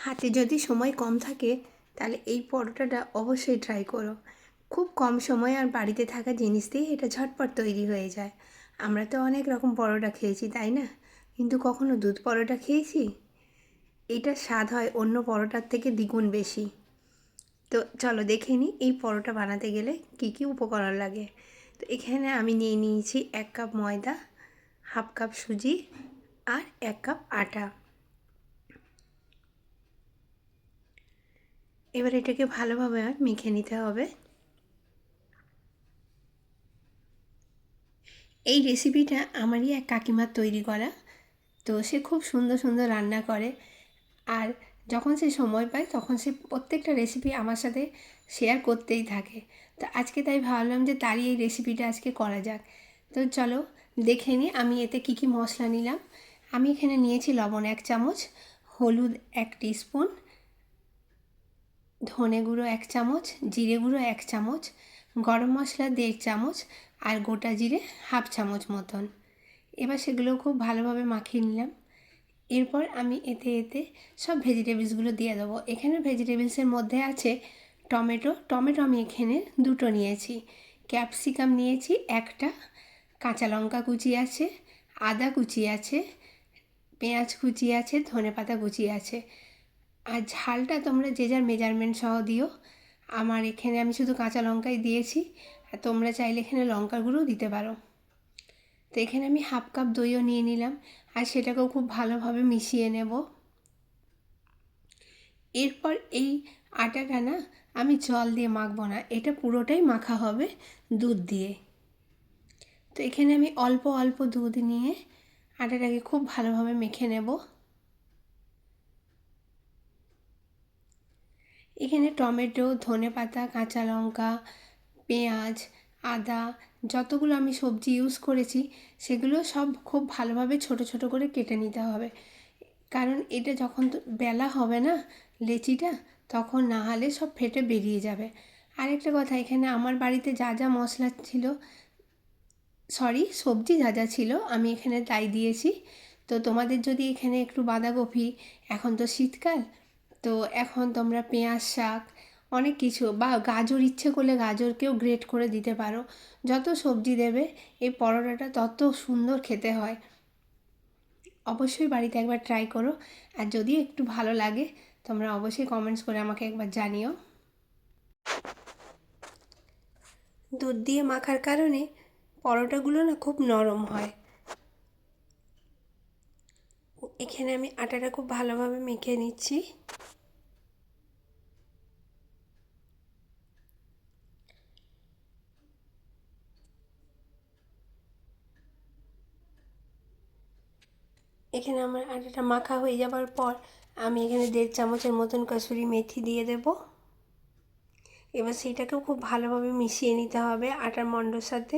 হাতে যদি সময় কম থাকে তাহলে এই পরোটাটা অবশ্যই ট্রাই করো। খুব কম সময় আর বাড়িতে থাকা জিনিস দিয়ে এটা ঝটপট তৈরি হয়ে যায়। আমরা তো অনেক রকম পরোটা খেয়েছি, তাই না? কিন্তু কখনো দুধ পরোটা খেয়েছি? এটার স্বাদ হয় অন্য পরোটার থেকে দ্বিগুণ বেশি। তো চলো দেখে নিই এই পরোটা বানাতে গেলে কি কি উপকরণ লাগে। তো এখানে আমি নিয়ে নিয়েছি 1 কাপ ময়দা, হাফ কাপ সুজি আর 1 কাপ আটা। এবার এটাকে ভালোভাবে মেখে নিতে হবে। এই রেসিপিটা আমারই এক কাকিমার তৈরি করা। তো সে খুব সুন্দর সুন্দর রান্না করে, আর যখন সে সময় পায় তখন সে প্রত্যেকটা রেসিপি আমার সাথে শেয়ার করতেই থাকে। তো আজকে তাই ভাবলাম যে তারই এই রেসিপিটা আজকে করা যাক। তো চলো দেখে নিই আমি এতে কী কী মশলা নিলাম। আমি এখানে নিয়েছি লবণ 1 চামচ, হলুদ 1 টিস্পুন, ধনে গুঁড়ো 1 চামচ, জিরে গুঁড়ো 1 চামচ, গরম মশলা 1.5 চামচ আর গোটা জিরে হাফ চামচ মতন। এবার সেগুলো খুব ভালোভাবে মাখিয়ে নিলাম। এরপর আমি এতে সব ভেজিটেবলসগুলো দিয়ে দেবো। এখানে ভেজিটেবলসের মধ্যে আছে টমেটো আমি এখানে 2টো নিয়েছি, ক্যাপসিকাম নিয়েছি 1টা, কাঁচা লঙ্কা কুচি আছে, আদা কুচি আছে, পেঁয়াজ কুচি আছে, ধনেপাতা কুচি আছে। আর ঝালটা তোমরা যে যার মেজারমেন্ট সহ দিও। আমার এখানে আমি শুধু কাঁচা লঙ্কাই দিয়েছি, আর তোমরা চাইলে এখানে লঙ্কার গুঁড়োও দিতে পারো। তো এখানে আমি হাফ কাপ দইও নিয়ে নিলাম, আর সেটাকেও খুব ভালোভাবে মিশিয়ে নেব। এরপর এই আটাটা না আমি জল দিয়ে মাখবো না, এটা পুরোটাই মাখা হবে দুধ দিয়ে। তো এখানে আমি অল্প অল্প দুধ নিয়ে আটাটাকে খুব ভালোভাবে মেখে নেব। এখানে টমেটো, ধনেপাতা, কাঁচা লঙ্কা, পেঁয়াজ, আদা, যতগুলো আমি সবজি ইউজ করেছি সেগুলো সব খুব ভালোভাবে ছোট ছোট করে কেটে নিতে হবে। কারণ এটা যখন বেলা হবে না লেচিটা, তখন না হলে সব ফেটে বেরিয়ে যাবে। আরেকটা কথা, এখানে আমার বাড়িতে যা যা মশলা ছিল, সবজি যা যা ছিল আমি এখানে তাই দিয়েছি। তো তোমাদের যদি এখানে একটু বাঁধাকপি, এখন তো শীতকাল, তো এখন তোমরা পেঁয়াজ শাক অনেক কিছু বা গাজর ইচ্ছে করলে গাজরকেও গ্রেট করে দিতে পারো। যত সবজি দেবে এই পরোটাটা তত সুন্দর খেতে হয়। অবশ্যই বাড়িতে একবার ট্রাই করো, আর যদি একটু ভালো লাগে তোমরা অবশ্যই কমেন্টস করে আমাকে একবার জানিও। দুধ দিয়ে মাখার কারণে পরোটাগুলো না খুব নরম হয়। এখানে আমি আটাটা খুব ভালোভাবে মেখে নিচ্ছি। এখানে আমার আটাটা মাখা হয়ে যাবার পর আমি এখানে 1.5 চামচের মতন কসুরি মেথি দিয়ে দেব। এবার সেইটাকেও খুব ভালোভাবে মিশিয়ে নিতে হবে আটার মণ্ডর সাথে।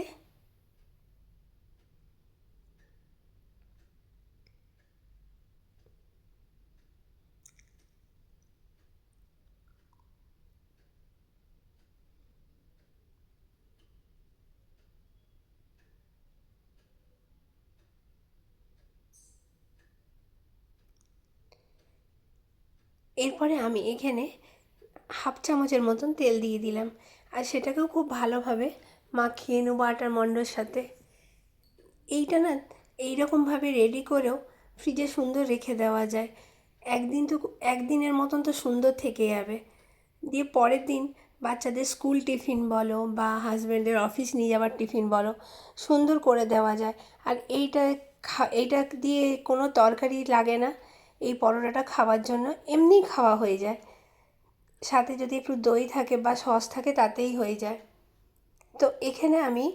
এরপরে আমি এখানে হাফ চামচের মতন তেল দিয়ে দিলাম, আর সেটাকেও খুব ভালোভাবে মাখিয়ে নেবো আটার মণ্ডর সাথে। এইটা না এইরকমভাবে রেডি করেও ফ্রিজে সুন্দর রেখে দেওয়া যায়। একদিনের মতন তো সুন্দর থেকে যাবে। দিয়ে পরের দিন বাচ্চাদের স্কুল টিফিন বলো বা হাজব্যান্ডের অফিস নিয়ে যাওয়ার টিফিন বলো, সুন্দর করে দেওয়া যায়। আর এইটা দিয়ে কোনো তরকারি লাগে না, এই পরোটাটা খাওয়ার জন্য এমনিই খাওয়া হয়ে যায়। সাথে যদি একটু দই থাকে বা সস থাকে তাতেই হয়ে যায়। তো এখানে আমি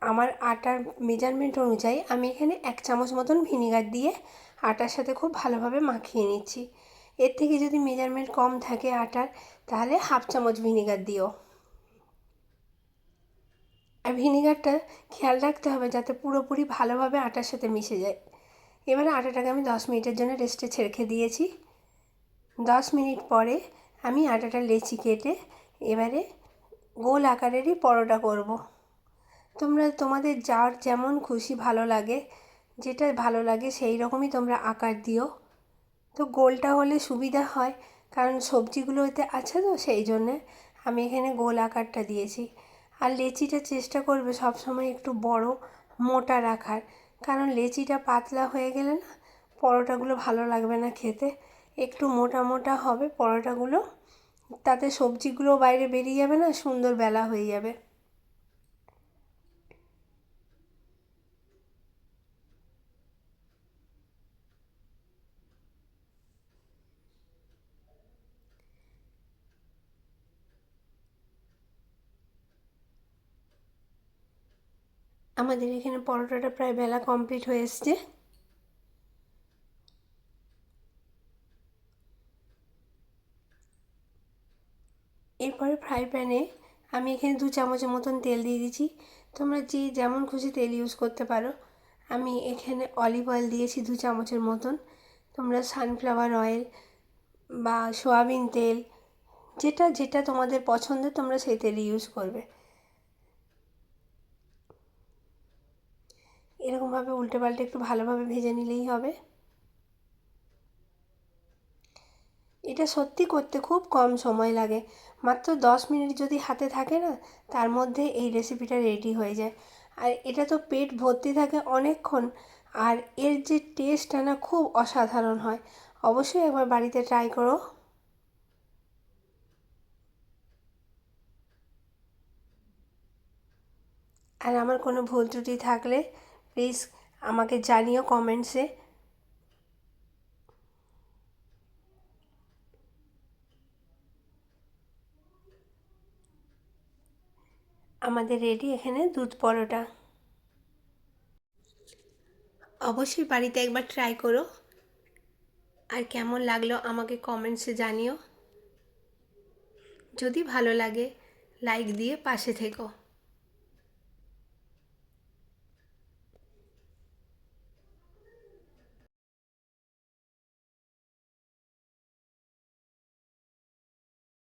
আমার আটার মেজারমেন্ট অনুযায়ী আমি এখানে 1 চামচ মতন ভিনিগার দিয়ে আটার সাথে খুব ভালোভাবে মাখিয়ে নিচ্ছি। এর থেকে যদি মেজারমেন্ট কম থাকে আটার, তাহলে হাফ চামচ ভিনিগার দিও। আর ভিনিগারটা খেয়াল রাখতে হবে যাতে পুরোপুরি ভালোভাবে আটার সাথে মিশে যায়। এবারে আটাটাকে আমি 10 মিনিটের জন্য রেস্টে রেখে দিয়েছি। 10 মিনিট পরে আমি আটাটা লেচি কেটে এবারে গোল আকারেরই পরোটা করব। তোমরা তোমাদের যার যেমন খুশি ভালো লাগে, যেটা ভালো লাগে সেই রকমই তোমরা আকার দিও। তো গোলটা হলে সুবিধা হয়, কারণ সবজিগুলো এতে আছে তো সেই জন্যে আমি এখানে গোল আকারটা দিয়েছি। আর লেচিটা চেষ্টা করবে সবসময় একটু বড় মোটা রাখার, কারণ লেচিটা পাতলা হয়ে গেলে না পরোটাগুলো ভালো লাগবে না খেতে। একটু মোটা মোটা হবে পরোটাগুলো, তাতে সবজিগুলো বাইরে বেরিয়ে যাবে না, সুন্দর বেলা হয়ে যাবে। আমাদের এখানে পরোটাটা প্রায় বেলা কমপ্লিট হয়ে এসছে। এরপরে ফ্রাই প্যানে আমি এখানে 2 চামচের মতন তেল দিয়ে দিচ্ছি। তোমরা যে যেমন খুশি তেল ইউজ করতে পারো। আমি এখানে অলিভ অয়েল দিয়েছি 2 চামচের মতন। তোমরা সানফ্লাওয়ার অয়েল বা সয়াবিন তেল, যেটা যেটা তোমাদের পছন্দের তোমরা সেই তেল ইউজ করবে। এরকমভাবে উল্টে পাল্টে একটু ভালোভাবে ভেজে নিলেই হবে। এটা সত্যি করতে খুব কম সময় লাগে, মাত্র 10 মিনিট যদি হাতে থাকে না, তার মধ্যে এই রেসিপিটা রেডি হয়ে যায়। আর এটা তো পেট ভর্তি থাকে অনেকক্ষণ, আর এর যে টেস্টটা না খুব অসাধারণ হয়। অবশ্যই একবার বাড়িতে ট্রাই করো। আর আমার কোনো ভুল ত্রুটি থাকলে প্লিজ আমাকে জানিও কমেন্টসে। আমাদের রেডি এখানে দুধ পরোটা। অবশ্যই বাড়িতে একবার ট্রাই করো, আর কেমন লাগলো আমাকে কমেন্টসে জানিও। যদি ভালো লাগে লাইক দিয়ে পাশে থেকো।